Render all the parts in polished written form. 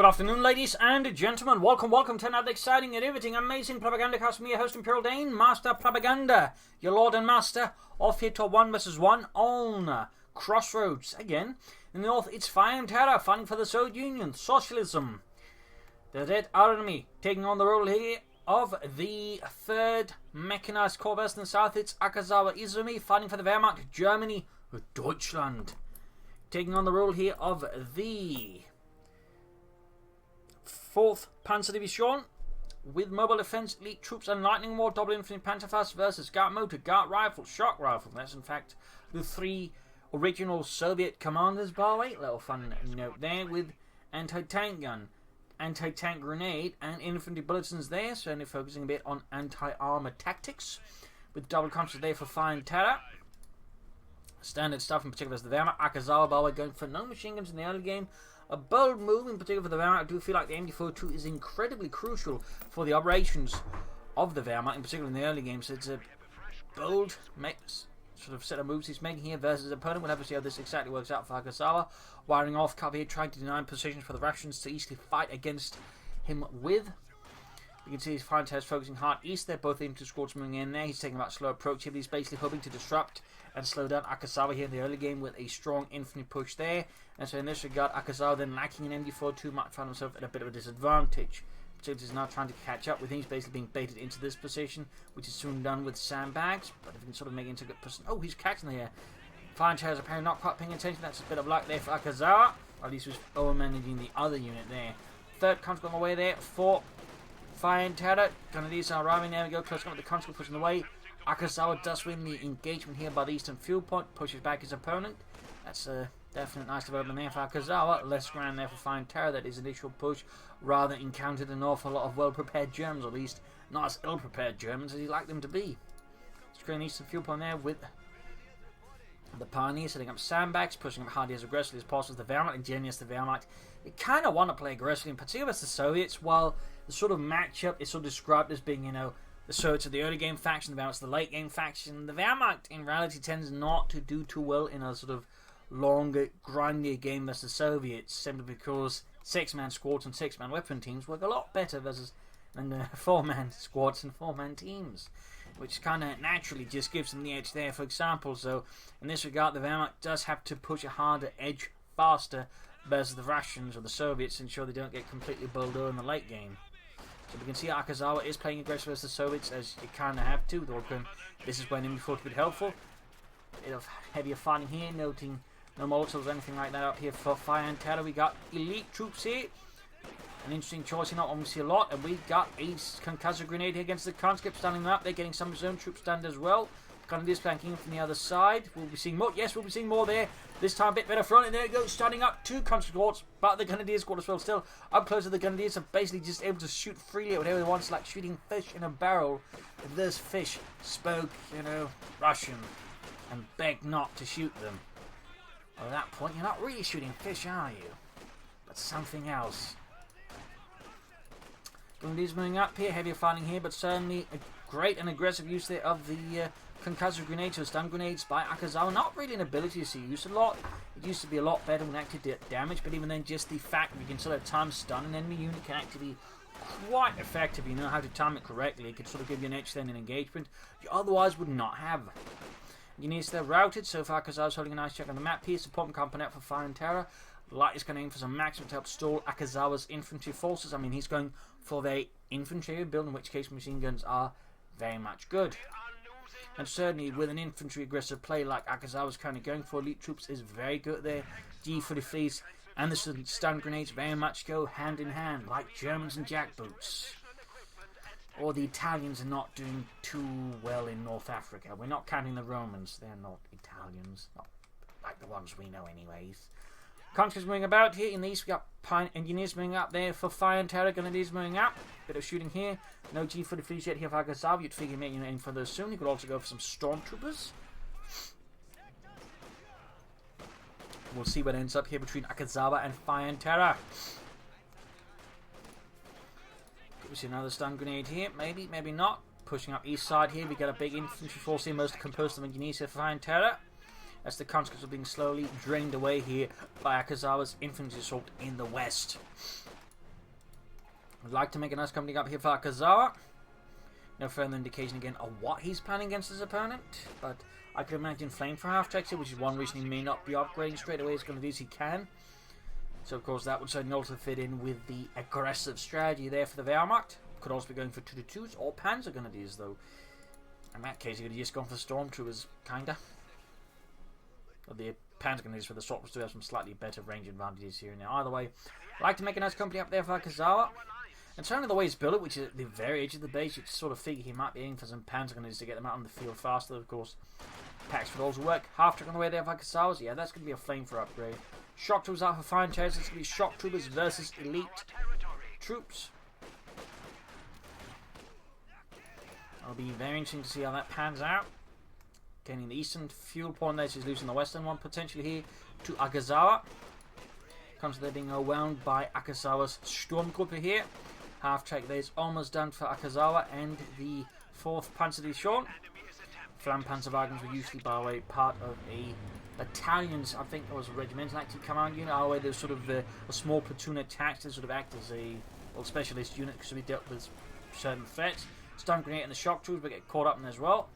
Good afternoon, ladies and gentlemen. Welcome to another exciting and riveting, amazing Propagandacast. Me, your host, Imperial Dane, Master Propaganda, your Lord and Master, off here to 1 vs 1 on Crossroads. Again, in the north, it's Fire and Terror, fighting for the Soviet Union, socialism. The Red Army taking on the role here of the 3rd Mechanized Corps in the south. It's AkazawaIzumi, fighting for the Wehrmacht, Germany, Deutschland. Taking on the role here of the 4th Panzer Division with mobile defense, elite troops and lightning war, double infantry Panzerfaust versus Gart motor, Gart rifle, shock rifle. That's in fact the 3 original Soviet commanders, by the way. Little fun note there, with anti-tank gun, anti-tank grenade and infantry bulletins there, certainly focusing a bit on anti-armor tactics, with double conscious there for Fire and Terror. Standard stuff, in particular as the Wehrmacht. Akazawa, by the way, going for no machine guns in the early game. A bold move, in particular for the Wehrmacht. I do feel like the MD-42 is incredibly crucial for the operations of the Wehrmacht, in particular in the early game. So it's a bold sort of set of moves he's making here versus his opponent. We'll have to see how this exactly works out for Akazawa. Wiring off cover here, trying to deny positions for the Russians to easily fight against him with. You can see his Fire and Terror is focusing hard east there. Both infantry squads moving in there. He's taking a slow approach here, but he's basically hoping to disrupt and slow down Akazawa here in the early game with a strong infantry push there. And so in this regard, Akazawa then lacking an MD-42 might find himself at a bit of a disadvantage. Particularly is now trying to catch up with him. He's basically being baited into this position, which is soon done with sandbags. But if he can sort of make it into a good position. Oh, he's catching here. Fire and Terror is apparently not quite paying attention. That's a bit of luck there for Akazawa. Or at least he was over-managing the other unit there. 3rd conscript on the way there for Fire and Terror. Grenadiers are arriving. There we go. Close up with the conscript pushing away. Akazawa does win the engagement here by the eastern fuel point. Pushes back his opponent. That's a definite nice development there for Akazawa. Less ground there for Fire and Terror. That is initial push. Rather encountered an awful lot of well-prepared Germans. Or at least not as ill-prepared Germans as he'd like them to be. Screen eastern fuel point there with the Pioneers setting up sandbags, pushing up hard as aggressively as possible. The Wehrmacht, ingenious the Wehrmacht. You kind of want to play aggressively, in particular as the Soviets, while the sort of matchup is sort of described as being, you know, the Soviets are the early game faction, the Wehrmacht's the late game faction. The Wehrmacht, in reality, tends not to do too well in a sort of longer, grindier game versus the Soviets, simply because 6-man squads and 6-man weapon teams work a lot better versus than 4-man squads and 4-man teams, which kind of naturally just gives them the edge there, for example. So in this regard, the Wehrmacht does have to push a harder edge faster versus the Russians or the Soviets to ensure they don't get completely bowled over in the late game. So we can see Akazawa is playing aggressive versus the Soviets, as you kind of have to. This is when MD-42 would be helpful. A bit of heavier fighting here, noting no Molotovs or anything like that up here for Fire and Terror. We got elite troops here. An interesting choice, not one we see a lot. And we got a concussor grenade here against the conscript, standing them up. They're getting some of his own troops stand as well. Grenadiers flanking from the other side. We'll be seeing more. Yes, we'll be seeing more there. This time a bit better front. And there it goes, standing up 2 conscript squads. But the Grenadier squad as well. Still up close to the Grenadiers are basically just able to shoot freely at whatever they want. It's like shooting fish in a barrel. If this fish spoke, you know, Russian and begged not to shoot them. Well, at that point, you're not really shooting fish, are you? But something else. Grenadiers moving up here, heavier fighting here, but certainly a great and aggressive use there of the concussor grenades or stun grenades by Akazawa. Not really an ability to see used a lot. It used to be a lot better when it actually did damage, but even then, just the fact that you can sort of time stun an enemy unit can actually be quite effective. You know how to time it correctly. It could sort of give you an edge then in engagement you otherwise would not have. Units they're routed. So far, Akazawa's holding a nice check on the map here. Support coming out for Fire and Terror. Light is going to aim for some maximum to help stall Akazawa's infantry forces. I mean, he's going for their infantry build, in which case machine guns are very much good. And certainly with an infantry aggressive play like Akazawa's kind of going for, elite troops is very good there. G43s and the stun grenades very much go hand in hand, like Germans and jackboots. Or the Italians are not doing too well in North Africa. We're not counting the Romans. They're not Italians. Not like the ones we know anyways. Conscripts moving about here. In the east, we got engineers moving up there for Fire and Terror. Grenadiers moving up. Bit of shooting here. No G43s yet here for Akazawa. You'd figure making aim for those soon. You could also go for some stormtroopers. We'll see what ends up here between Akazawa and Fire and Terror. We see another stun grenade here. Maybe, maybe not. Pushing up east side here. We got a big infantry force here. Most composed of engineers here for Fire and Terror. As the conscripts are being slowly drained away here by Akazawa's infantry assault in the west. I'd like to make a nice company up here for Akazawa. No further indication again of what he's planning against his opponent, but I could imagine Flame for half-tracks here, which is one reason he may not be upgrading straight away. He's going to do as he can. So of course that would certainly also fit in with the aggressive strategy there for the Wehrmacht. Could also be going for 2-2s or Panzer Grenadiers though. In that case, he could have just gone for Stormtroopers, kinda. Or the Panzer Grenadiers for the Stormtroopers do have some slightly better range advantages here now. Either way, I'd like to make a nice company up there for Akazawa. And certainly the way he's built it, which is at the very edge of the base, you sort of figure he might be aiming for some Panzer Grenadiers to get them out on the field faster. Of course, packs would also work. Half-track on the way there for Akazawa. Yeah, that's going to be a flamethrower upgrade. Shock Troopers out for fine chairs. It's going to be Shock Troopers versus Elite Troops. It'll be very interesting to see how that pans out. Gaining the eastern fuel point there, she's losing the western one potentially here to Akazawa. Comes to there being overwhelmed by Akazawa's Sturmgruppe here. Half-track there is almost done for Akazawa and the 4th Panzer Division. Flampanzerwagons were usually, by the way, part of a battalion's, I think it was a regimental active command unit. By the way, there's sort of a small platoon attached to sort of act as a specialist unit because we dealt with certain threats. Stun Grenade and the Shock Troopers would get caught up in as well.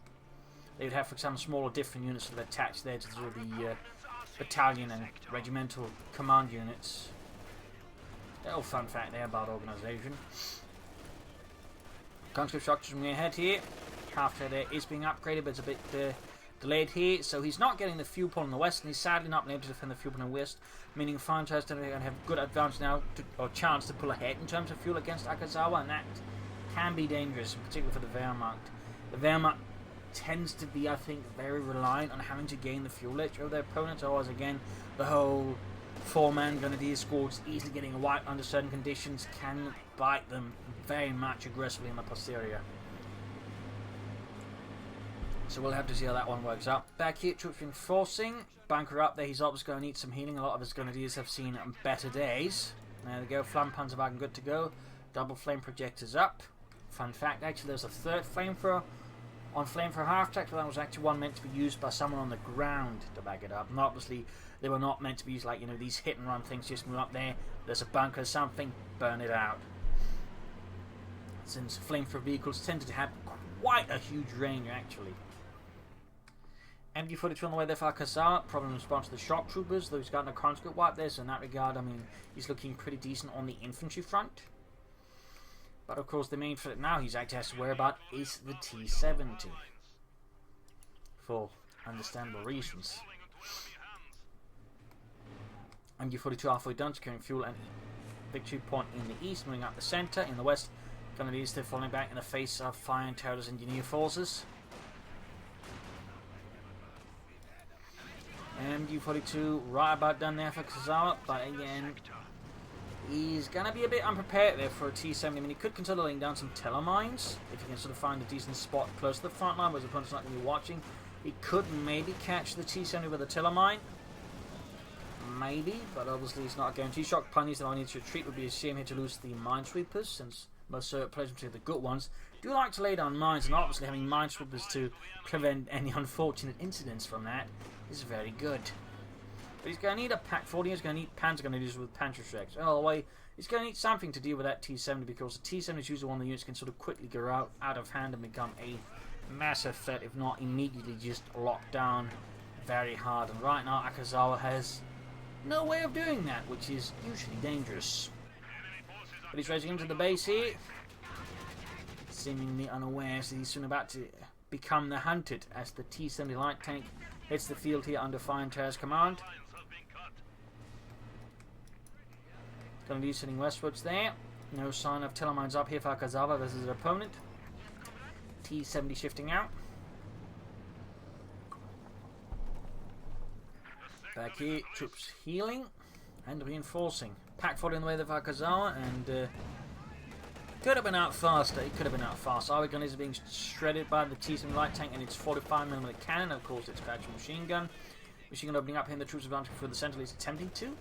They would have, for example, smaller different units sort of attached there to sort of the battalion and regimental command units. Little fun fact there about organisation. Conscript Shock Troopers moving ahead here. Half-track there is being upgraded, but it's a bit delayed here, so he's not getting the fuel point in the west, and he's sadly not able to defend the fuel point in the west, meaning Fine Chairs are going to have good advantage now, or chance to pull ahead in terms of fuel against Akazawa, and that can be dangerous, particularly for the Wehrmacht. The Wehrmacht tends to be, I think, very reliant on having to gain the fuel edge over their opponents, otherwise, again, the whole 4-man Grenadier squads easily getting a wipe under certain conditions can bite them very much aggressively in the posterior. So we'll have to see how that one works out. Back here, troops reinforcing. Bunker up there, he's obviously going to need some healing. A lot of his Grenadiers have seen better days. There we go, Flampanzerwagen good to go. Double flame projectors up. Fun fact, actually there's a 3rd flamethrower on flamethrower half-track, but that was actually one meant to be used by someone on the ground to back it up. And obviously they were not meant to be used like, you know, these hit and run things, just move up there, there's a bunker or something, burn it out. Since flamethrower vehicles tended to have quite a huge range actually. MG-42 on the way there for Akazawa, probably in response to the Shock Troopers, though he's got no conscript wipe there, so in that regard, I mean, he's looking pretty decent on the infantry front. But of course, the main threat now he's actually has to worry about is the T-70. For understandable reasons. MG-42 halfway done, securing fuel and victory point in the east, moving up the centre. In the west, going to be still falling back in the face of FireandTerror's engineer forces. MG-42 right about done there for Akazawa, but again, he's going to be a bit unprepared there for a T-70. I mean, he could consider laying down some telemines if he can sort of find a decent spot close to the front line where his opponent's not going to be watching. He could maybe catch the T-70 with a telemine. Maybe, but obviously it's not a guarantee. Shock punies that I need to retreat would be a shame here to lose the minesweepers, since most pleasantly the good ones do like to lay down mines, and obviously having minesweepers to prevent any unfortunate incidents from that is very good. But he's going to need a Pack 40, he's going to need Panzer Grenadiers with Panzerschrecks. All the way, he's going to need something to deal with that T-70, because the T-70 is usually one of the units that can sort of quickly go out of hand and become a massive threat, if not immediately just locked down very hard. And right now, Akazawa has no way of doing that, which is usually dangerous. But he's racing into the base here, seemingly unaware, so he's soon about to become the hunted as the T-70 light tank hits the field here under FireandTerror's command. Going to be sitting westwards there. No sign of telemines up here for Akazawa versus his opponent. T-70 shifting out. Back here, troops healing and reinforcing. Pack 40 on the way there for Akazawa, and could have been out faster. It could have been out faster. Our gun is being shredded by the T-70 light tank and its 45mm cannon. Of course, its patch machine gun. Machine gun opening up here in the troops advantage for the central. He's attempting to.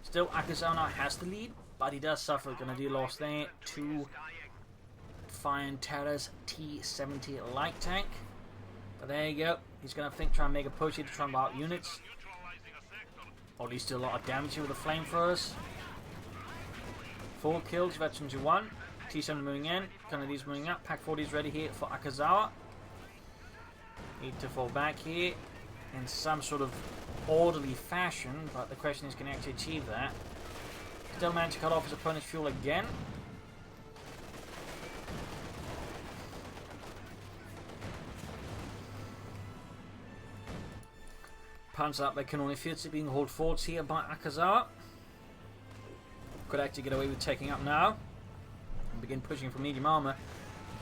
Still, Akazawa now has the lead, but he does suffer. Grenadier loss there to FireandTerror's T-70 light tank. But there you go. He's going to try and make a push here to try and buy out units. Or at least do a lot of damage here with the flamethrowers. 4 kills, veterans who won. T7 moving in, Canadians moving up. Pack 40 is ready here for Akazawa. Need to fall back here in some sort of orderly fashion, but the question is, can he actually achieve that? Still managed to cut off his opponent's fuel again. Panzer up by Kanoni Fierce being hauled forwards here by Akazawa. Could actually get away with taking up now. And begin pushing for medium armor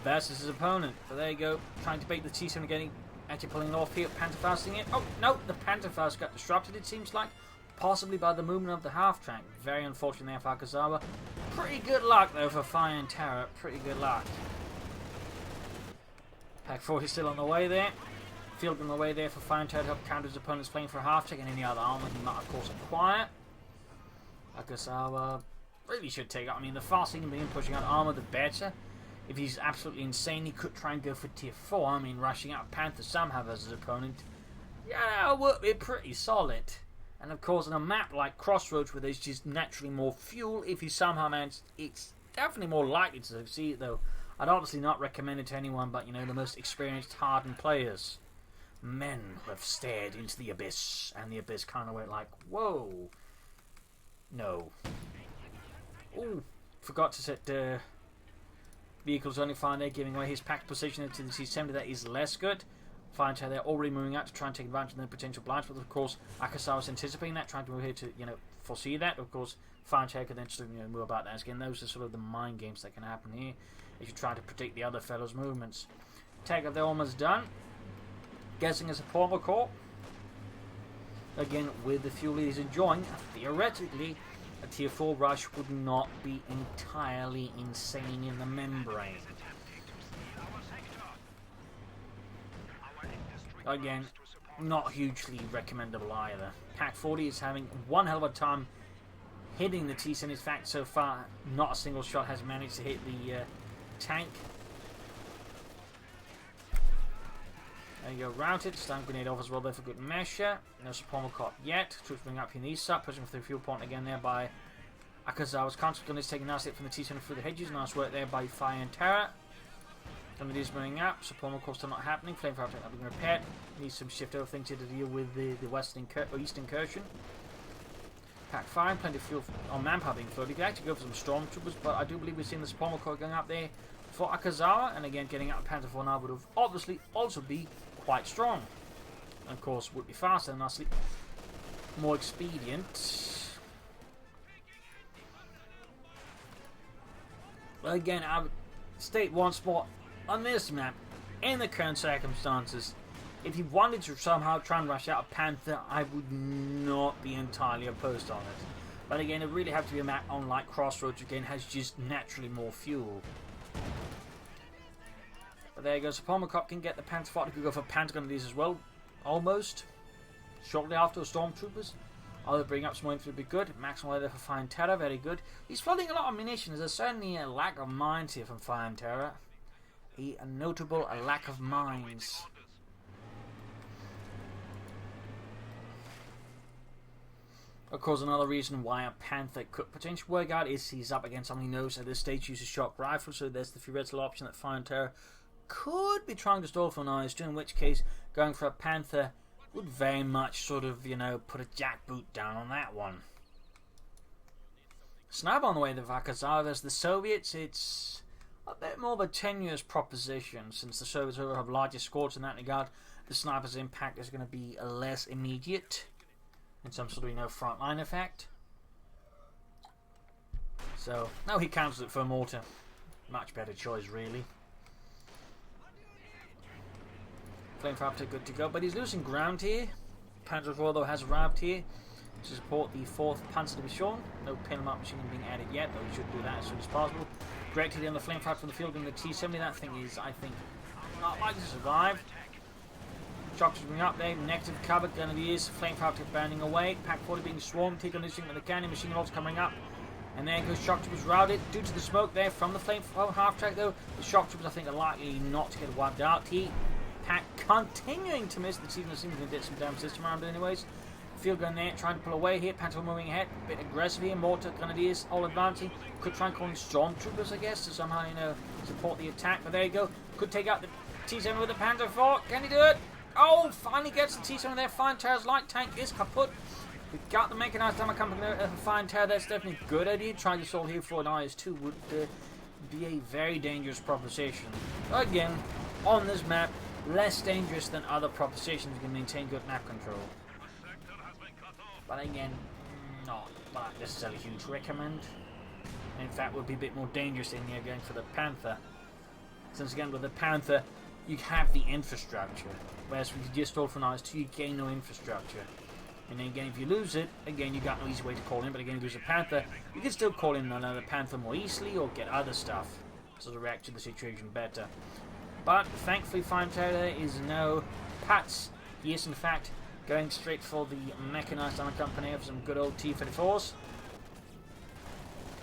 versus his opponent. But there you go, trying to bait the T7 again. Actually pulling it off here, Pantherfasting it. Oh, no, the Pantherfast got disrupted, it seems like. Possibly by the movement of the half-track. Very unfortunate there for Akazawa. Pretty good luck, though, for FireandTerror. Pretty good luck. Pack 40 still on the way there. Field on the way there for FireandTerror to help counter his opponent's playing for a half-track and any other armor he might, of course, acquire. Akazawa really should take up. I mean, the faster he can begin pushing out armor, the better. If he's absolutely insane, he could try and go for tier 4. I mean, rushing out Panther somehow versus his opponent. Yeah, that would be pretty solid. And of course, on a map like Crossroads, where there's just naturally more fuel, if he somehow manages, it's definitely more likely to succeed, though. I'd obviously not recommend it to anyone but, you know, the most experienced, hardened players. Men who have stared into the abyss, and the abyss kind of went like, whoa. No. Ooh, forgot to set vehicles only fine there, giving away his packed position into the T70. That is less good. FireandTerror, they're already moving out to try and take advantage of their potential blinds, but of course Akazawa's anticipating that, trying to move here to, you know, foresee that. Of course, FireandTerror can then sort of, you know, move about that. Again, those are sort of the mind games that can happen here if you try to predict the other fellow's movements. Tag up, they're almost done. Guessing as a Portal Core. Again, with the fuel he's enjoying, theoretically, a tier 4 rush would not be entirely insane in the membrane. Again, not hugely recommendable either. Pack 40 is having one hell of a time hitting the T-10. In fact, so far, not a single shot has managed to hit the tank. There you go, routed. Stun grenade off as well there for good measure. No support caught yet. Troops bring up in the east side, pushing through fuel point again there by Akazawa's constant gun is taking a nice hit from the T-10 through the hedges. Nice work there by FireandTerror. Somebody's moving up. Support of course still not happening. Flamethrower not being repaired. Needs some shift over things here to deal with the western or east incursion. Pack 5, plenty of fuel on manpower being floated. You can actually go for some stormtroopers, but I do believe we've seen the support core going up there for Akazawa, and again getting out of Panther 4 now would have obviously also be quite strong. And of course would be faster and thusly more expedient. But again, I would state once more, on this map, in the current circumstances, if he wanted to somehow try and rush out a Panther, I would not be entirely opposed on it. But again, it really have to be a map unlike Crossroads, again, has just naturally more fuel. But there you go, so Pomacop can get the Panther 40, could go for Panther on these as well, almost. Shortly after the Stormtroopers. I'll bring up some infantry, would be good. Maximum there for FireandTerror, very good. He's flooding a lot of munitions. There's certainly a lack of mines here from FireandTerror. A notable lack of mines. Of course, another reason why a Panther could potentially work out is he's up against someone he knows at this stage uses shock rifle, so there's the theoretical option that FireandTerror could be trying to stall for an IS2, in which case going for a Panther would very much sort of, you know, put a jackboot down on that one. Sniper on the way to Akazawa versus the Soviets. It's a bit more of a tenuous proposition since the Soviets have larger scores in that regard. The sniper's impact is going to be less immediate in some sort of, you know, frontline effect. So now he cancels it for a mortar. Much better choice, really. Flamethrower good to go, but he's losing ground here. Panzer IV though has arrived here to support the 4th Panzer Division. No pin-em-up machine being added yet, though he should do that as soon as possible. Great to on the Flamethrower from the field in the T-70. That thing is, I think, not likely to survive. Shockers bring up there, negative cover, gun of the ears, Flamethrower burning away. Pack 40 being swarmed, take on this thing with the cannon, machine guns coming up. And there goes Shock Troopers routed due to the smoke there from the Flamethrower half-track though. The Shock Troopers I think are likely not to get wiped out here. Pack continuing to miss. The T-70 seems to get some damn system around anyways. Field gun there, trying to pull away here. Panther moving ahead, a bit aggressive here. Mortar Grenadiers all advancing. Could try and call in Stormtroopers, I guess, to somehow, you know, support the attack. But there you go. Could take out the T7 with the Panther 4. Can he do it? Oh, finally gets the T7 there. FireandTerror's light tank is kaput. We've got the mechanized ammo company for FireandTerror. That's definitely a good idea. Trying to solve here for an IS-2 would be a very dangerous proposition. Again, on this map, less dangerous than other propositions. You can maintain good map control. But again, not necessarily a huge recommend. In fact, would be a bit more dangerous in here going for the Panther. Since again, with the Panther, you have the infrastructure. Whereas with the just for an IS-2, you gain no infrastructure. And then again, if you lose it, again, you got no easy way to call in. But again, if you lose a Panther, you can still call in another Panther more easily or get other stuff. So to react to the situation better. But thankfully, FireandTerror is no Pats. He is in fact going straight for the mechanized ammo company of some good old T-34s.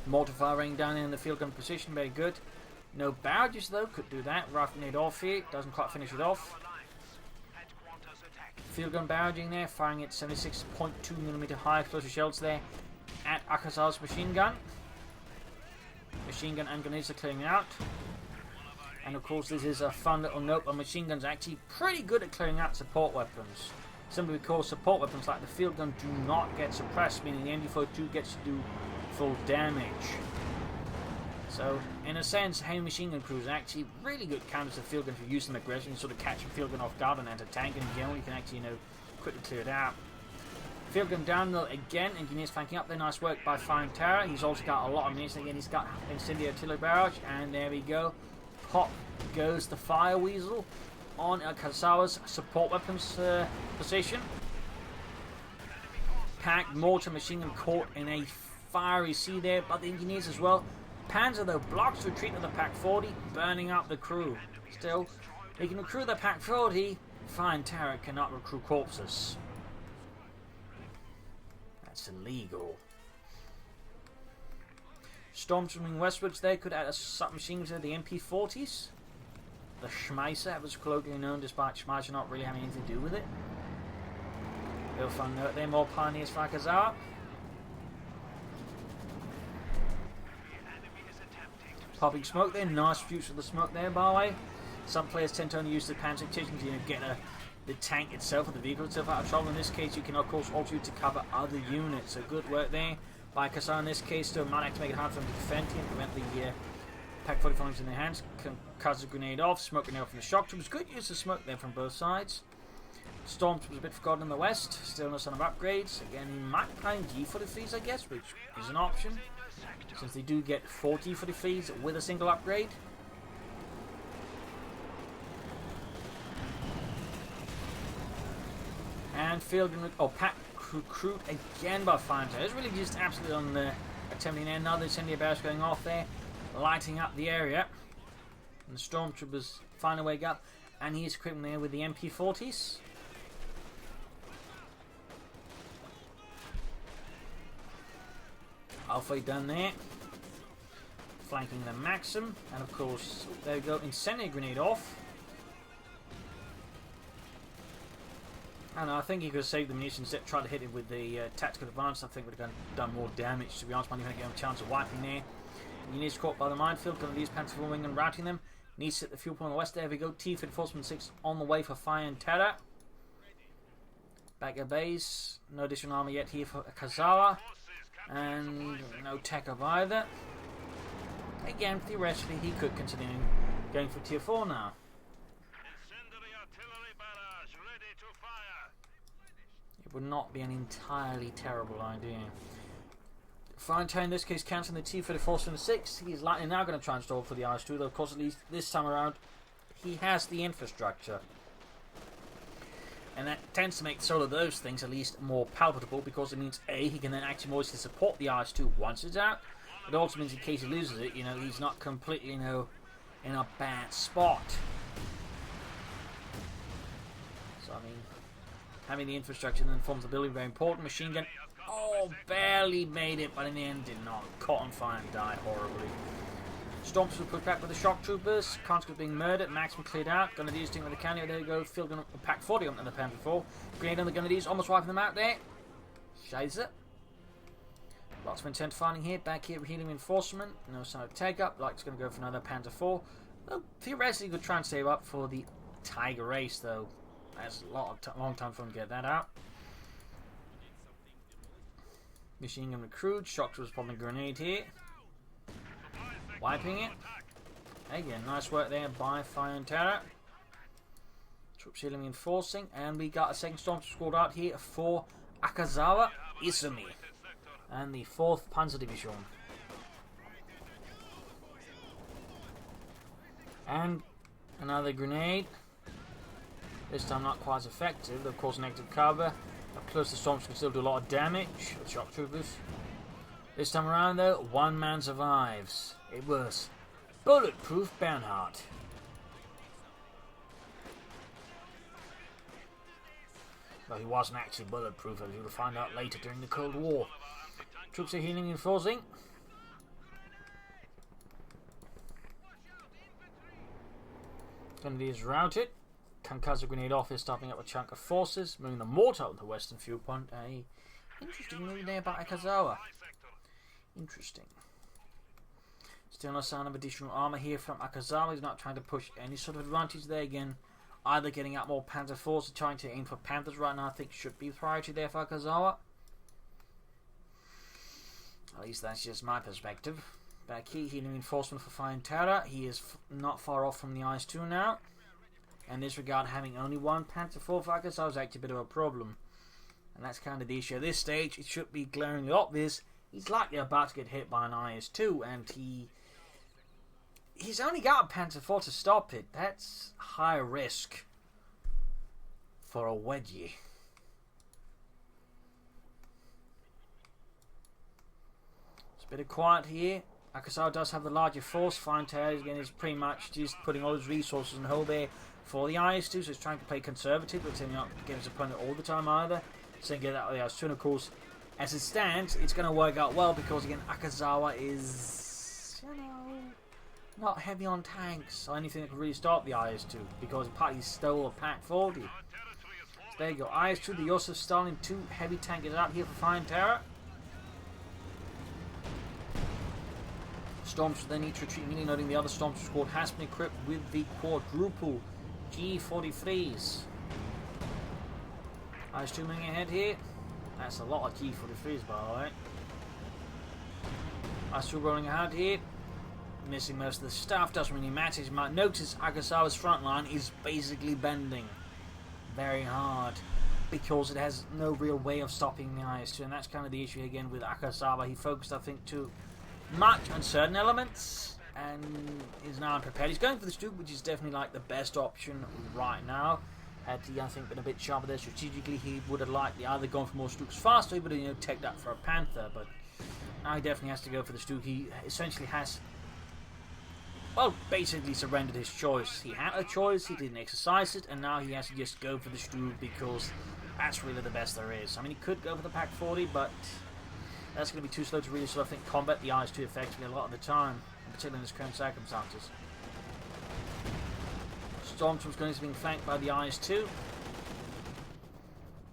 Mortar fire raining down in the field gun position, very good. No barrages though, could do that. Rifling it off here, doesn't quite finish it off. Field gun barraging there, firing at 76.2mm high explosive shells there at Akazawa's machine gun. Machine gun and grenades are clearing out. And of course this is a fun little note, but machine guns are actually pretty good at clearing out support weapons. Simply because support weapons like the field gun do not get suppressed, meaning the MG42 gets to do full damage. So, in a sense, heavy machine gun crews are actually really good counters to field gun if you use them aggressively and sort of catch a field gun off guard and enter tank, and in general you can actually, you know, quickly clear it out. Field gun down though again, engineers flanking up there, nice work by FireandTerror. He's also got a lot of munitions again, he's got incendiary artillery barrage, and there we go. Pop goes the Fire Weasel on Akazawa's support weapons position. Packed mortar machine gun caught in a fiery sea there, but the engineers as well. Panzer though blocks retreat of the Pack 40, burning up the crew. Still, they can recruit the Pack 40. FireandTerror cannot recruit corpses. That's illegal. Stormtrooping westwards there could add a submachine gun to the MP40s. The Schmeiser, that was colloquially known, despite Schmeiser not really having anything to do with it. Real fun note there, more pioneers for Akazawa. Popping smoke there, nice views of the smoke there, by the way. Some players tend to only use the panzer tactics to, you know, get the tank itself or the vehicle itself out of trouble. In this case, you can of course also use to cover other units. So good work there by Akazawa in this case. Still might have to make it hard for them to defend and prevent the Pack 40 falling in their hands. Cuts a grenade off, smoke grenade off from the shock troops. Good use of smoke there from both sides. Stormtroopers a bit forgotten in the west. Still no sign of upgrades. Again, he might play G43s, I guess, which is an option, since they do get 40 for the fees with a single upgrade. And field pack recruit again by FireandTerror. It's really just absolutely on the attempting there. Another incendiary barrage going off there, lighting up the area. And the Stormtroopers find a way up, and he's equipping there with the MP40s. Halfway done there. Flanking the Maxim, and of course, there we go, incendiary grenade off. And I think he could have saved the munitions that tried to hit it with the tactical advance. I think would have done more damage, to be honest. Might even get a chance of wiping there. Units caught by the minefield, going to use Panther wing and routing them. Needs to hit the fuel point on the west. There we go. T-54 on the way for FireandTerror. Back at base. No additional armor yet here for Akazawa. And no tech of either. Again, theoretically, he could consider going for tier 4 now. It would not be an entirely terrible idea. FireandTerror in this case cancelling the T-34 and 6. He's likely now going to try and stall for the IS-2, though of course at least this time around he has the infrastructure. And that tends to make sort of those things at least more palatable, because it means A, he can then actually more easily support the IS-2 once it's out. It also means in case he loses it, you know, he's not completely, you know, in a bad spot. So I mean, having the infrastructure then forms the building very important. Machine gun, oh, barely made it, but in the end did not. Caught on fire and died horribly. Stormtroopers were put back with the shock troopers. Conscripts being murdered. Maxim cleared out. Grenadiers doing with the canyon. There you go. Field gun Pack 40 on the Panther 4. Grenade on the Grenadiers, almost wiping them out there. Scheiße. Lots of intent fighting here. Back here, healing reinforcement. No sign of take up. Like it's going to go for another Panzer IV. Well, theoretically, could try and save up for the Tiger race, though. That's a long time for him to get that out. Machine gun recruit. Shock was popping a grenade here. Wiping it. Again, nice work there by FireandTerror. Troops healing reinforcing. And we got a second storm squad out here for AkazawaIzumi and the 4th Panzer Division. And another grenade. This time not quite as effective. Of course, negative cover. Up close, the storms can still do a lot of damage with shock troopers. This time around, though, one man survives. It was Bulletproof Bernhardt. Well, he wasn't actually bulletproof, as you'll find out later during the Cold War. Troops are healing and enforcing. Kennedy is routed. Kamikaze grenade off is stopping up a chunk of forces, moving the mortar to the western viewpoint. A interesting move there by Akazawa. Interesting. Still no sign of additional armor here from Akazawa. He's not trying to push any sort of advantage there again. Either getting out more Panzer IVs or trying to aim for Panthers right now, I think should be priority there for Akazawa. At least that's just my perspective. Back here, healing reinforcement for FireandTerror. He is not far off from the IS-2 now. In this regard, having only one Panther IV for Akazawa is actually a bit of a problem. And that's kind of the issue. At this stage, it should be glaringly obvious. He's likely about to get hit by an IS-2, and he's only got a Panther IV to stop it. That's high risk for a wedgie. It's a bit of quiet here. Akazawa does have the larger force. FireandTerror again is pretty much just putting all his resources on hold there for the IS-2, so he's trying to play conservative, but not get his opponent all the time either. So get that the IS-2, and of course, as it stands, it's going to work out well because again, Akazawa is, not heavy on tanks or anything that could really stop the IS-2 because partly stole a Pack 40. So there you go, IS-2, the Joseph Stalin 2 heavy tank is out here for FireandTerror. Stormtrooper then need to retreat, meaning noting the other Stormtrooper squad has been equipped with the quadruple G43s. IS-2 moving ahead here. That's a lot of G43s, by the way. IS-2 rolling ahead here. Missing most of the stuff, doesn't really matter. As you might notice, Akazawa's front line is basically bending very hard because it has no real way of stopping the IS-2, and that's kind of the issue again with Akazawa. He focused, I think, too much on certain elements and is now unprepared. He's going for the Stuke, which is definitely like the best option right now. Had he, I think, been a bit sharper there strategically, he would have likely either gone for more Stukes faster, he would have take that for a Panther, but now he definitely has to go for the Stuke. He essentially has, well, basically surrendered his choice. He had a choice, he didn't exercise it, and now he has to just go for the Stuke because that's really the best there is. I mean, he could go for the Pack 40, but that's going to be too slow to really sort of think combat the IS-2 effectively a lot of the time, particularly in this current circumstances. Stormtrooper's going to be being flanked by the IS-2.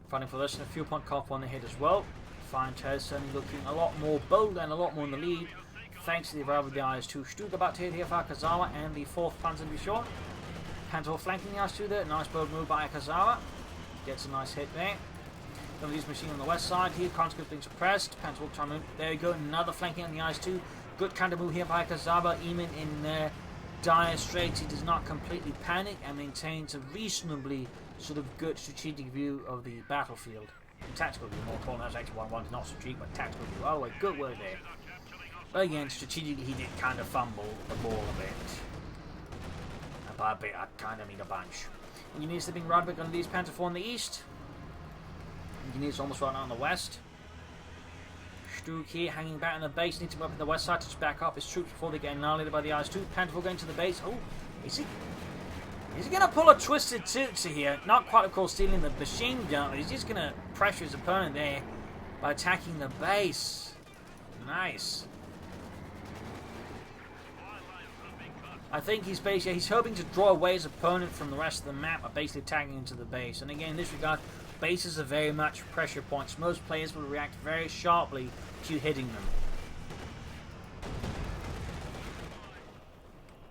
Fighting for less than a fuel point cop on the head as well. FireandTerror certainly looking a lot more bold and a lot more in the lead, thanks to the arrival of the IS-2. Stuke about to hit here for Akazawa and the 4th Panzer to be short. Panther flanking the IS-2 there. Nice bold move by Akazawa. Gets a nice hit there. Some of these machine on the west side here. Conscript being suppressed. Panther will try and move. There you go. Another flanking on the IS-2. Good counter move here by Akazawa. Even in dire straits, he does not completely panic and maintains a reasonably sort of good strategic view of the battlefield. Tactical view, more important. That's actually what I wanted, not strategic, but tactical view. Oh, wait, good word there. But again, strategically, he did kind of fumble the ball a bit. And by a bit, I kind of mean a bunch. Engineers slipping right back on these Panther 4 in the east. Engineers almost right now on the west. Stuke here, hanging back in the base, needs to move up on the west side to back up his troops before they get annihilated by the IS-2. Panther 4 going to the base. Oh, is he going to pull a twisted Tootsie here? Not quite, of course, stealing the machine gun, but he's just going to pressure his opponent there by attacking the base. Nice. I think he's hoping to draw away his opponent from the rest of the map by basically attacking into the base. And again, in this regard, bases are very much pressure points. Most players will react very sharply to hitting them.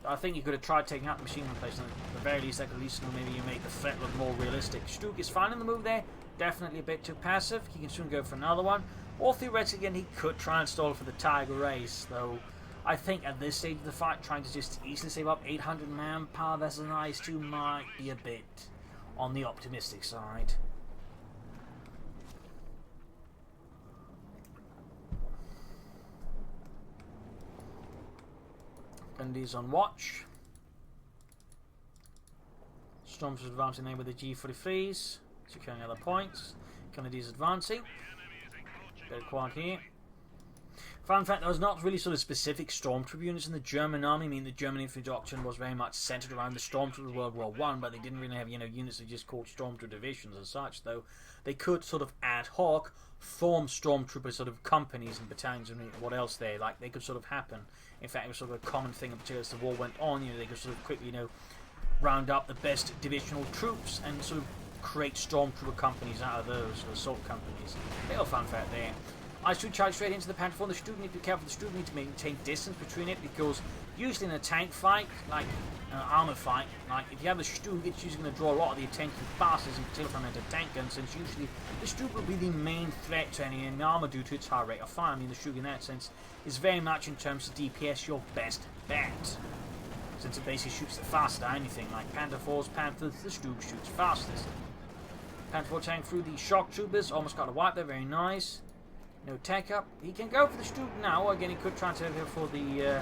I think you could have tried taking out the machine gun place, and at the very least, that could at least maybe you make the threat look more realistic. Stuk is fine in the move there, definitely a bit too passive. He can soon go for another one. Or theoretically, again, he could try and stall for the Tiger Race, though I think at this stage of the fight, trying to just easily save up 800 manpower versus an IS-2 might be a bit on the optimistic side. Kennedy's on watch. Storm's advancing there with the G43s, securing other points. Kennedy's advancing. Very quiet here. Fun fact, there was not really sort of specific stormtrooper units in the German army. I mean, the German infantry doctrine was very much centered around the stormtroopers of World War I, but they didn't really have, units that just called stormtrooper divisions as such, though they could sort of ad hoc form stormtrooper sort of companies and battalions and what else there. Like, they could sort of happen. In fact, it was sort of a common thing, particularly as the war went on, they could sort of quickly, round up the best divisional troops and sort of create stormtrooper companies out of those, or assault companies. Little fun fact there. IS-2 charge straight into the Panther 4. The Stuka need to be careful. The Stuka need to maintain distance between it, because usually in a tank fight, like an armor fight, like if you have a Stuka, it's usually going to draw a lot of the attention fastest, in particular from anti-tank guns, since usually the Stuka will be the main threat to any armor due to its high rate of fire. I mean, the Stuka in that sense is very much, in terms of DPS, your best bet, since it basically shoots the fastest at anything. Like Panther 4's Panthers, the Stuka shoots fastest. Panther 4 tank through the shock troopers, almost got a wipe there, very nice. No tech up. He can go for the Stuka now. Again, he could try to go for the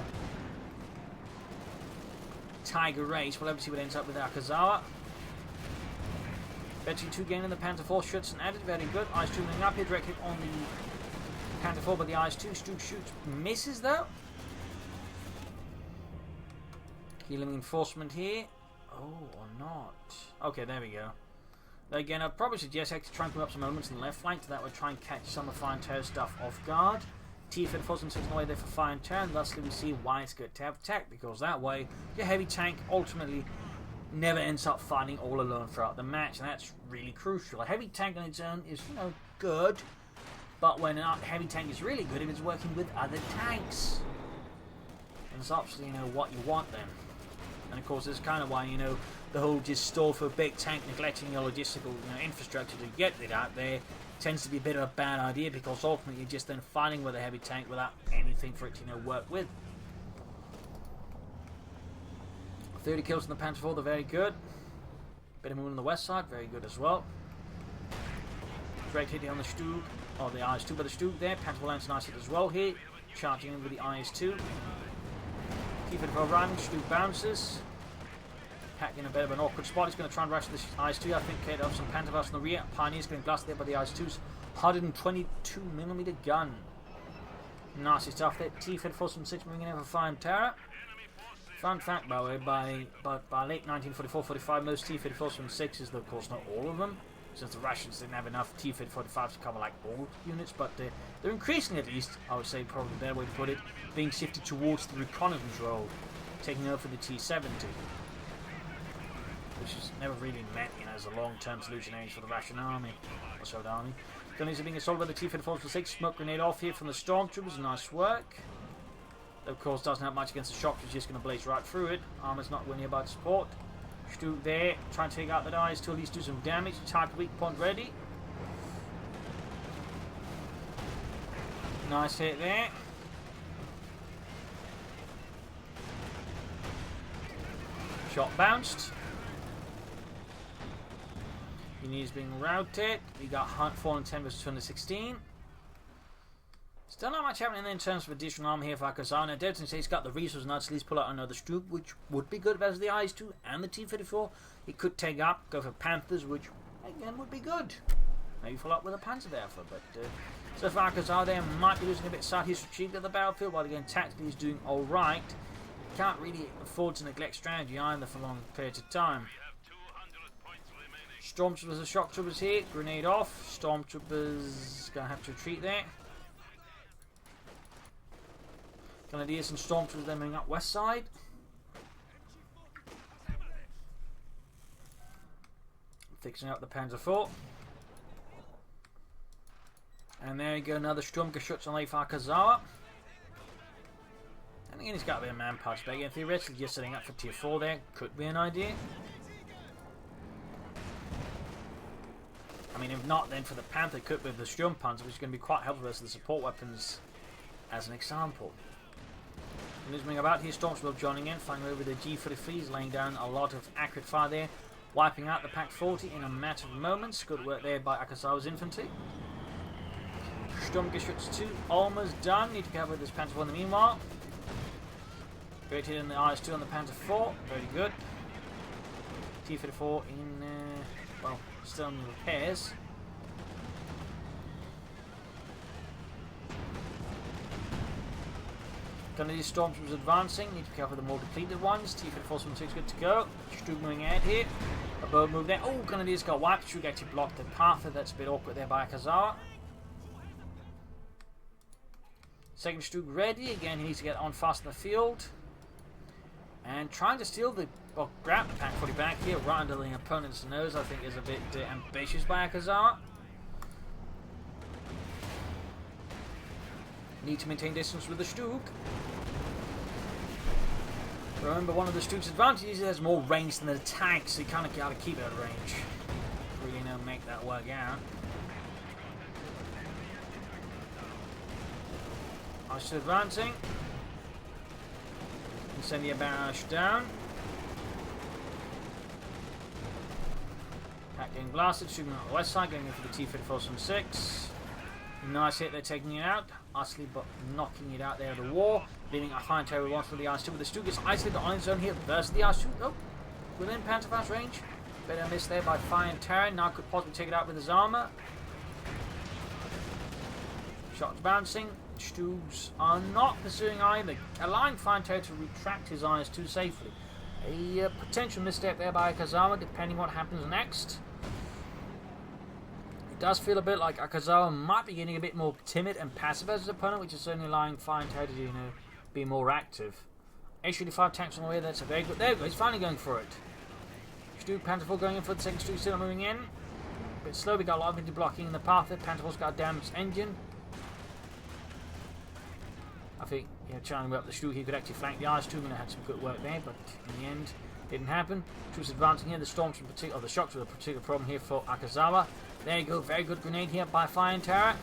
Tiger Race. We'll have to see what ends up with Akazawa. Betty 2 gaining the Panther 4 shoots and added. Very good. IS-2 moving up here, directly on the Panther 4, but the IS-2 Stuka shoots. Misses though. Healing enforcement here. Oh, or not. Okay, there we go. Again, I'd probably suggest actually try and put up some elements in the left flank, so that would try and catch some of FireandTerror stuff off guard. T-Fed force and away there for FireandTerror, and thusly we see why it's good to have tech, because that way your heavy tank ultimately never ends up fighting all alone throughout the match, and that's really crucial. A heavy tank on its own is, good, but when a heavy tank is really good, if it's working with other tanks. And it's obviously, what you want then. And of course, that's kind of why, the whole just stall for a big tank, neglecting your logistical infrastructure to get it out there, tends to be a bit of a bad idea, because ultimately you're just then fighting with a heavy tank without anything for it to work with. 30 kills in the Panther 4, they're very good. Bit of movement on the west side, very good as well. Great hitting on the Stuka, or the IS-2 by the Stuka there. Panther 4 lands a nice hit as well here, charging in with the IS-2. Keep it for arriving, Stuka bounces. Pack in a bit of an awkward spot. He's going to try and rush this IS-2. I think Kate have some Panther in the rear. Pioneer's getting blasted there by the IS-2's 122mm gun. Nasty stuff there. T-Fed force from 6 moving in for FireandTerror. Fun fact, by the way, by late 1944-45, most T-Fed force from 6s, though of course not all of them, since the Russians didn't have enough T-Fed 45s to cover like all units, but they're increasingly, at least, I would say probably a better way to put it, being shifted towards the reconnaissance role, taking over the T-70. Which has never really meant, as a long-term solution for the Russian army, or Soviet army. Gunners are being assaulted by the T-Fed 446. Smoke grenade off here from the stormtroopers. Nice work. Of course, doesn't have much against the shock. It's just going to blaze right through it. Armor's not winning about support. Stuka there, trying to take out the eyes to at least do some damage. Target weak point ready. Nice hit there. Shot bounced. He's being routed. We got Hunt 4 and 10 versus 216. Still not much happening in terms of additional armor here for Akazawa. Now, Delton says he's got the resources now to at least pull out another Stuka, which would be good versus the IS-2 and the T-54. He could take up, go for Panthers, which again would be good. Maybe follow up with a Panzer Werfer, but so far Akazawa there might be losing a bit of sight. He's retrieved at the battlefield, while again tactically he's doing alright. Can't really afford to neglect strategy either for long periods of time. Stormtroopers and shock troopers here. Grenade off. Stormtroopers gonna have to retreat there. Grenadiers and stormtroopers then moving up west side. Fixing up the Panzer 4. And there you go, another Sturmgeschütz on Lake Akazawa. And again, he's got a bit of manpower to again, theoretically just setting up for tier 4 there could be an idea. I mean, if not, then for the Panther, could be the Sturmpanzer, which is going to be quite helpful versus the support weapons, as an example. And moving about here, Stormswell joining in, flying over the G33s, laying down a lot of accurate fire there, wiping out the Pack 40 in a matter of moments. Good work there by Akazawa's infantry. Sturmgeschütz 2 almost done. Need to cover this Panther 4 in the meanwhile. Great hit in the IS-2 on the Panther 4. Very good. T-34 in, well, still in repairs. None of these Stormtroopers advancing. Need to be careful with the more depleted ones. T-34 is good to go. Stug moving ahead here. A bird move there. Oh, none of these got wiped. Stug actually blocked the path. That's a bit awkward there by Akazawa. Second Stug ready. Again, he needs to get on fast in the field. And trying to steal the, well, grab the Pack 40 back here right under the opponent's nose, I think is a bit ambitious by Akazawa. Need to maintain distance with the Stug. Remember, one of the Stug's advantages is it has more range than the tank, so you kind of got to keep it at range. Really know make that work out. I still advancing. Incendiary barrage down. Pack getting blasted, shooting on the west side, going in for the T-34 from 6. Nice hit, they're taking it out. Utterly but knocking it out there at the wall. Leaving a FireandTerror one for the IS-2 with the Stug gets isolated on his own here versus the IS-2. Oh, within Pantherfast range. Better miss there by FireandTerror. Now could possibly take it out with his armor. Shots bouncing. Stugs are not pursuing either, allowing FireandTerror to retract his IS-2 safely. A potential misstep there by Akazawa, depending what happens next. It does feel a bit like Akazawa might be getting a bit more timid and passive as his opponent, which is certainly allowing FireandTerror to, be more active. H-35 tanks on the way, that's a very good. There we go, he's finally going for it. Stug, Panther 4 going in for the second Stug, still moving in. A bit slow, we got a lot of infantry blocking in the path there. Panther 4's got a damaged engine. I think, trying to move up the Stug, he could actually flank the IS-2, and had some good work there, but in the end, didn't happen. Troops advancing here, the Storms in particular, the Shocks were a particular problem here for Akazawa. There you go, very good grenade here by FireandTerror.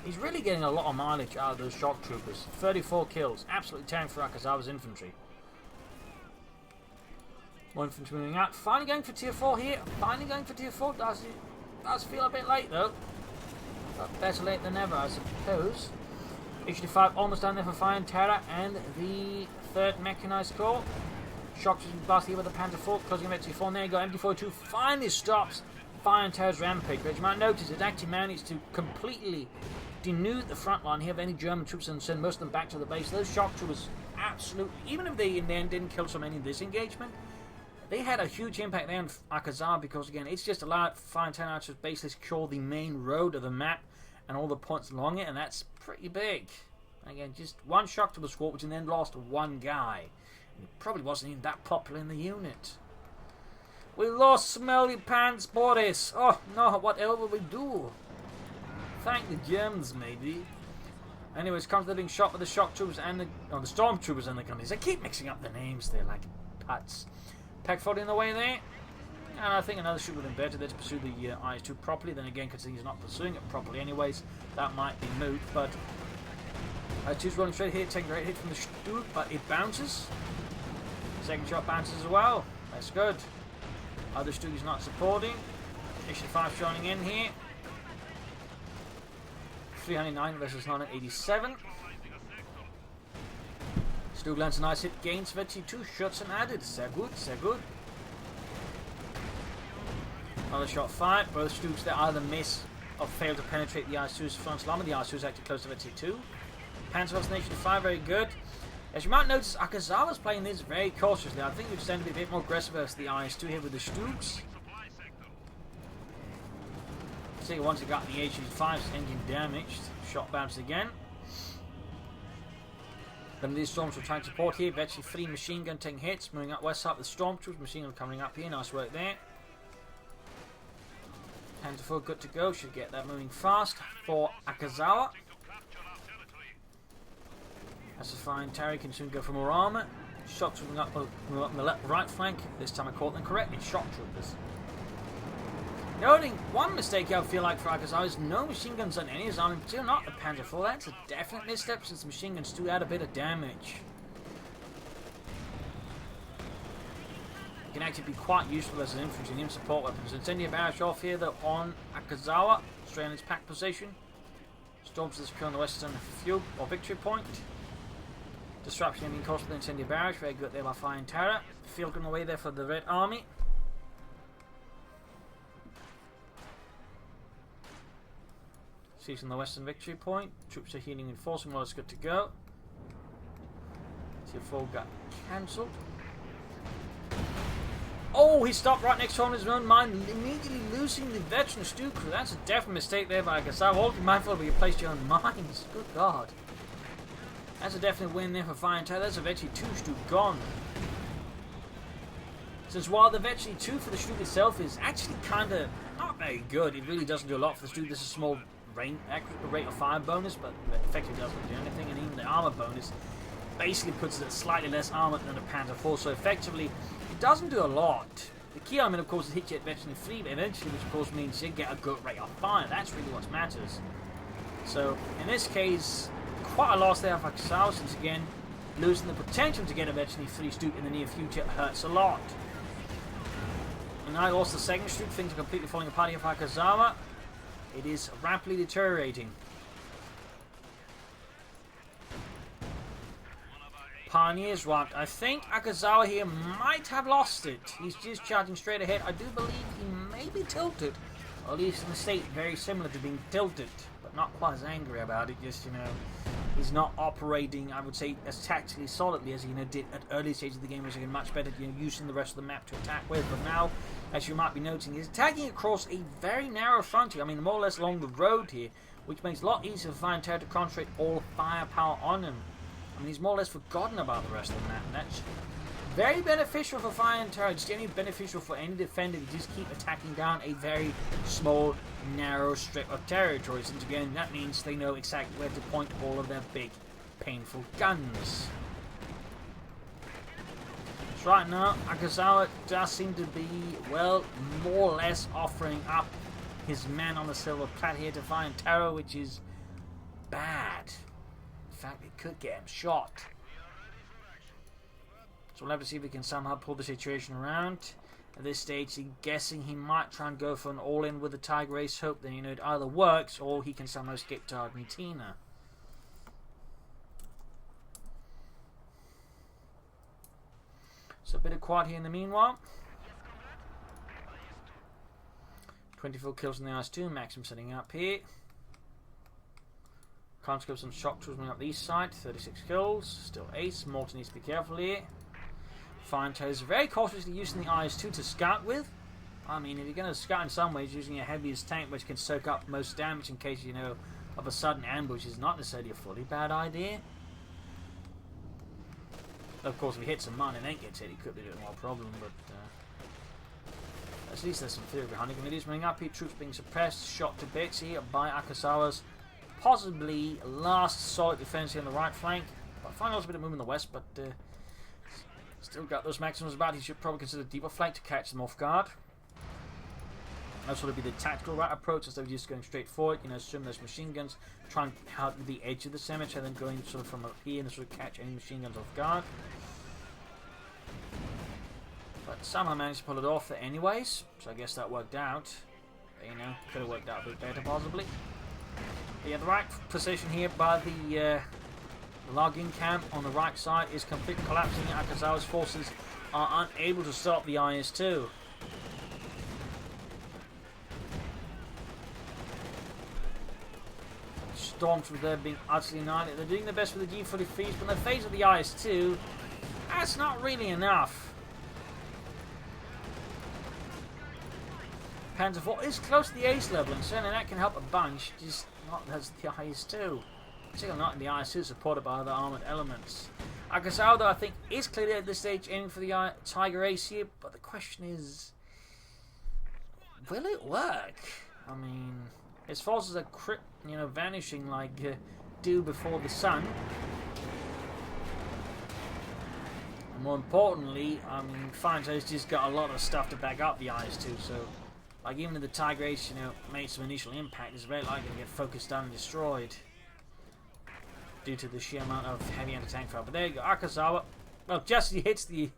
He's really getting a lot of mileage out of those Shock Troopers. 34 kills, absolutely tearing for Akazawa's infantry. More infantry moving out, finally going for tier 4 here, finally going for tier 4, does feel a bit late though. But better late than never, I suppose. H-35 almost down there for FireandTerror and the 3rd Mechanized Corps. Shocks is blasted here with the Panther 4, closing him at T4, and there you go, MD-42 finally stops FireandTerror's rampage. But you might notice it actually managed to completely denude the front line here of any German troops and send most of them back to the base. Those Shock Troopers absolutely, even if they in the end didn't kill so many in this engagement, they had a huge impact there on Akazawa, because again, it's just allowed FireandTerror to basically secure the main road of the map and all the points along it, and that's pretty big. Again, just one Shock Trooper squad, which in the end lost one guy. And he probably wasn't even that popular in the unit. We lost Smelly Pants, Boris. Oh no, whatever will we do? Thank the Germans, maybe. Anyways, comes the being shot with the Shock Troopers and the Stormtroopers and the Gunnies. I keep mixing up the names, they're like putts. Pack 40 in the way there. And I think another shoot would have been better there to pursue the IS-2 properly. Then again, considering he's not pursuing it properly anyways, that might be moot. But IS-2's rolling straight here, taking a great hit from the Stug, but it bounces. Second shot bounces as well. That's good. Other Stug is not supporting. H-5 joining in here. 309 versus 987. Stug lands a nice hit, gains 22 shots and added. Sehr good, sehr good. Another shot fired. Both Stugs there either miss or fail to penetrate the IS-2's front line. The IS-2 is actually close to VT2. Panzerfaust Nation 5, very good. As you might notice, Akazawa's playing this very cautiously. I think we've tend to be a bit more aggressive versus the IS-2 here with the Stugs. See, once he got the H-5's engine damaged, shot bounced again. Then these Storms will try and support here. Eventually 3 machine gun taking hits, moving up west side with the Stormtroopers. Machine gun coming up here, nice work there. Panzer IV good to go. Should get that moving fast for Akazawa. That's a fine. Terry can soon go for more armour. Shock troopers up on the right flank. This time I caught them correctly. Shock troopers. The only one mistake I feel like for Akazawa is no machine guns on any of his army, particularly not the Panzer IV. That's a definite misstep since the machine guns do add a bit of damage. It can actually be quite useful as an infantry and support weapons. Incendiary barrage off here though on Akazawa, straight on its pack position. Storms to secure on the western fuel or victory point. Disruption being caused by the incendiary barrage, very good there by FireandTerror. Field gun away there for the Red Army. Seizing the western victory point. Troops are healing and forcing while it's good to go. Tier 4 got cancelled. Oh, he stopped right next to him on his own mine, immediately losing the veteran stew crew. That's a definite mistake there by Akazawa. All be mindful of where you place your own mines. Good God. That's a definite win there for FireandTerror. That's a veteran 2 stew gone. Since while the veteran 2 for the stew itself is actually kind of not very good, it really doesn't do a lot for the stew. There's a small rate of fire bonus, but effectively doesn't do anything, and even the armor bonus basically puts it at slightly less armor than the Panzer IV, so effectively it doesn't do a lot. The key element, of course, is hit you at veteran 3, but eventually, which of course means you get a good rate of fire. That's really what matters. So in this case, quite a loss there for Akazawa, since again, losing the potential to get a veteran 3 Stoop in the near future hurts a lot. And now also the second Stoop, things are completely falling apart here for Akazawa. It is rapidly deteriorating. Pioneers rocked. I think Akazawa here might have lost it. He's just charging straight ahead. I do believe he may be tilted. Or at least in a state very similar to being tilted. But not quite as angry about it. Just, he's not operating, I would say, as tactically solidly as he did at early stages of the game, which is much better using the rest of the map to attack with. But now, as you might be noticing, he's attacking across a very narrow frontier. I mean, more or less along the road here, which makes it a lot easier for FireandTerror to concentrate all firepower on him. I mean, he's more or less forgotten about the rest of the map, and that's very beneficial for FireandTerror. It's generally beneficial for any defender to just keep attacking down a very small, narrow strip of territory. Since again, that means they know exactly where to point all of their big, painful guns. So right now, Akazawa does seem to be, well, more or less offering up his men on the silver platter here to FireandTerror, which is bad. In fact, it could get him shot. So we'll have to see if we can somehow pull the situation around. At this stage, I'm guessing he might try and go for an all-in with the Tiger Ace, hope that it either works or he can somehow escape to Argentina. So a bit of quad here in the meanwhile. 24 kills in the IS-2, Maxim setting up here. Can't go some shock troops up the east side, 36 kills, still ace. Morton needs to be careful here. FireandTerror is very cautiously using the IS-2 to scout with. I mean, if you're going to scout in some ways, using a heaviest tank which can soak up most damage in case, of a sudden ambush is not necessarily a fully bad idea. Of course, if he hits a mine and then gets hit, he could be a bit more problem, but at least there's some theory behind it. It is running up here, troops being suppressed, shot to bits here by Akazawa's possibly last solid defense here on the right flank. I find also a bit of movement in the west, but still got those Maxims about. He should probably consider deeper flank to catch them off guard. That's sort of be the tactical right approach instead of just going straight forward. Assume those machine guns, try and help the edge of the cemetery, then going sort of from up here and sort of catch any machine guns off guard. But somehow managed to pull it off anyways, so I guess that worked out. Could have worked out a bit better possibly. But yeah, the right position here by the log-in camp on the right side is completely collapsing. Akazawa's forces are unable to stop the IS-2. Stormtroopers there being utterly annihilated. They're doing their best with the G43s, but in the face of the IS-2, that's not really enough. Panzer IV is close to the ace level, and certainly that can help a bunch, just not as the IS-2. Particularly not in the IS-2 supported by other armoured elements. Akazawa, though, I think, is clearly at this stage aiming for the Tiger Ace here, but the question is, will it work? I mean, his forces are vanishing like dew before the sun. And more importantly, I mean, FireandTerror's just got a lot of stuff to back up the IS-2, so like even if the Tiger Ace, made some initial impact, it's very likely to get focused on and destroyed due to the sheer amount of heavy anti-tank fire. But there you go, Akazawa. Well, just as he hits the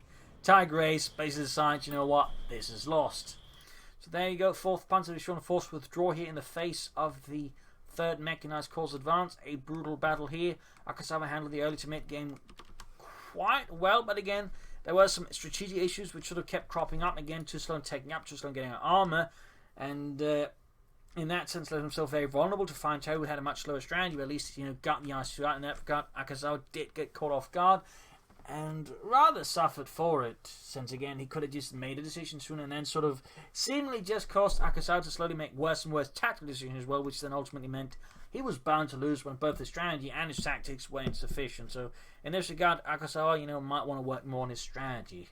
Tiger Ace, basically decides, you know what, this is lost. So there you go, 4th Panzer Division forced to withdraw here in the face of the 3rd Mechanized Corps advance. A brutal battle here. Akazawa handled the early to mid game quite well, but again, there were some strategic issues which sort of kept cropping up. Again, too slow in taking up, too slow in getting out armor, and in that sense left himself very vulnerable to FireandTerror, who had a much slower strategy, but at least got the IS-2 out. In that regard, Akazawa did get caught off guard and rather suffered for it, since again he could have just made a decision sooner and then sort of seemingly just caused Akazawa to slowly make worse and worse tactical decisions as well, which then ultimately meant he was bound to lose when both his strategy and his tactics were insufficient. So in this regard, Akazawa, might want to work more on his strategy.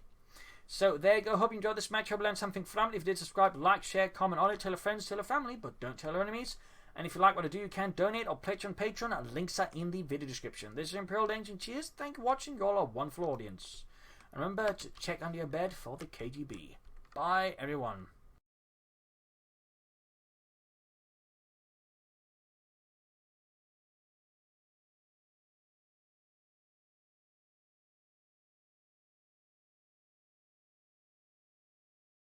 So there you go. Hope you enjoyed this match. Hope you learned something from it. If you did, subscribe, like, share, comment on it. Tell your friends, tell your family, but don't tell your enemies. And if you like what I do, you can donate or pledge on Patreon. Links are in the video description. This is Imperial Danger. Cheers. Thank you for watching. You all are a wonderful audience. And remember to check under your bed for the KGB. Bye, everyone.